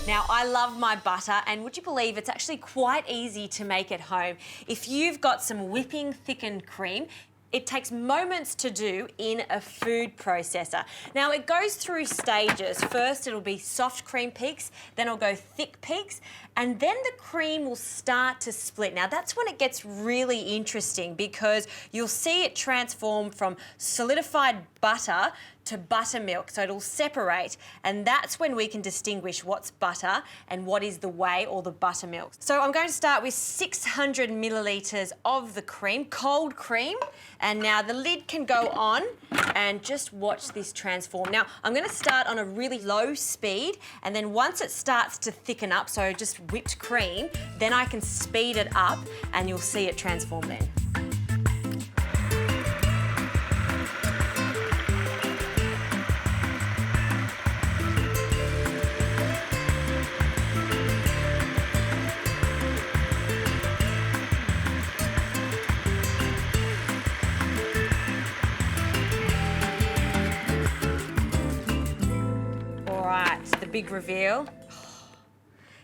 Now, I love my butter, and would you believe it's actually quite easy to make at home. If you've got some whipping thickened cream, it takes moments to do in a food processor. Now, it goes through stages. First, it'll be soft cream peaks, then it'll go thick peaks, and then the cream will start to split. Now, that's when it gets really interesting because you'll see it transform from solidified butter to buttermilk, so it'll separate, and that's when we can distinguish what's butter and what is the whey or the buttermilk. So I'm going to start with 600 millilitres of the cream, cold cream, and now the lid can go on and just watch this transform. Now, I'm going to start on a really low speed, and then once it starts to thicken up, so just whipped cream, then I can speed it up and you'll see it transform then. Big reveal.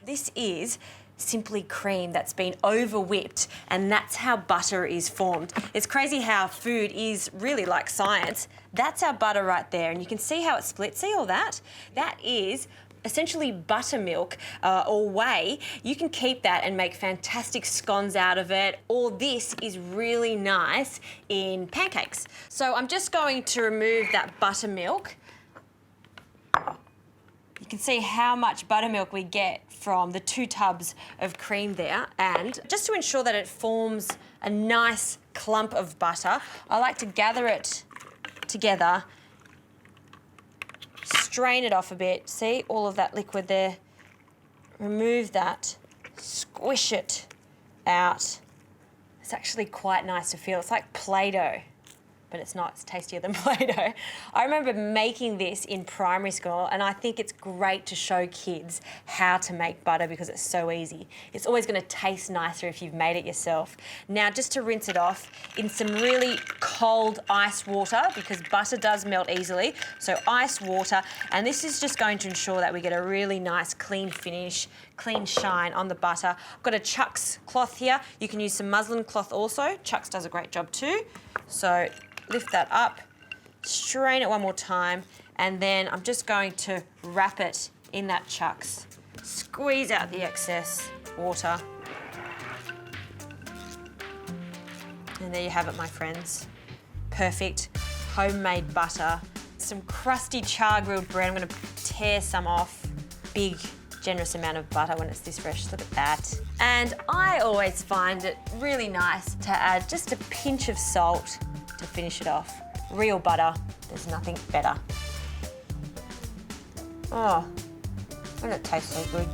This is simply cream that's been over whipped, and that's how butter is formed. It's crazy how food is really like science. That's our butter right there, and you can see how it splits. See all that? That is essentially buttermilk or whey. You can keep that and make fantastic scones out of it, or this is really nice in pancakes. So I'm just going to remove that buttermilk. You can see how much buttermilk we get from the 2 tubs of cream there, and just to ensure that it forms a nice clump of butter, I like to gather it together, strain it off a bit, see all of that liquid there, remove that, squish it out. It's actually quite nice to feel. It's like Play-Doh, but it's not, it's tastier than Play-Doh. I remember making this in primary school, and I think it's great to show kids how to make butter because it's so easy. It's always gonna taste nicer if you've made it yourself. Now, just to rinse it off in some really cold ice water, because butter does melt easily, so ice water, and this is just going to ensure that we get a really nice clean finish, clean shine on the butter. I've got a Chuck's cloth here. You can use some muslin cloth also. Chuck's does a great job too. So lift that up, strain it one more time, and then I'm just going to wrap it in that Chuck's. Squeeze out the excess water. And there you have it, my friends. Perfect homemade butter. Some crusty char-grilled bread. I'm going to tear some off. Big, generous amount of butter when it's this fresh. Look at that. And I always find it really nice to add just a pinch of salt to finish it off. Real butter, there's nothing better. Oh, and it tastes so good.